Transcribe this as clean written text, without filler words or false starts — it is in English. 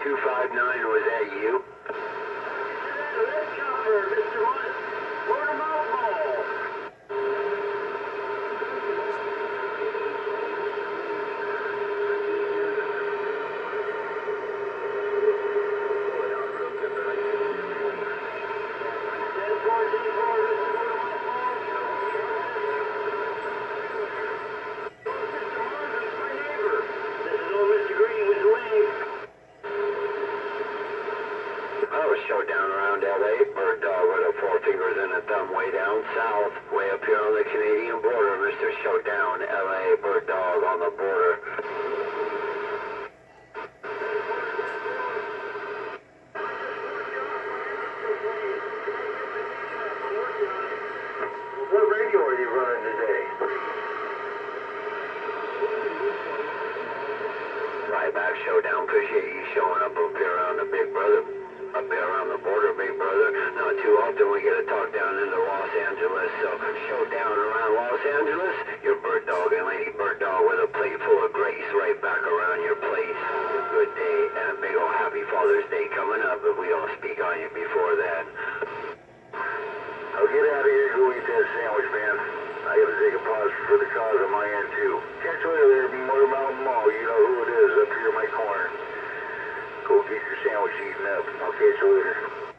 259, was that you? Red chopper, Mr. Munt. Word of mouth ball. Showdown around LA, bird dog with a four fingers and a thumb way down south, way up here on the Canadian border, Mr. Showdown, LA, bird dog on the border. What radio are you running today? Right back, Showdown, appreciate you showing up here around the big brother. Up there around the border, big brother. Not too often we get a talk down into Los Angeles, so Showdown around Los Angeles, your bird dog and lady bird dog with a plate full of grace right back around your place. A good day and a big old happy Father's Day coming up if we don't speak on you before that. I'll get out of here and go eat that sandwich, man. I gotta take a pause for the cause on my end, too. Catch you later there, Motor Mountain Mall. You know who it is up here in my corner. Go get your sandwich eaten up. I'll catch you later.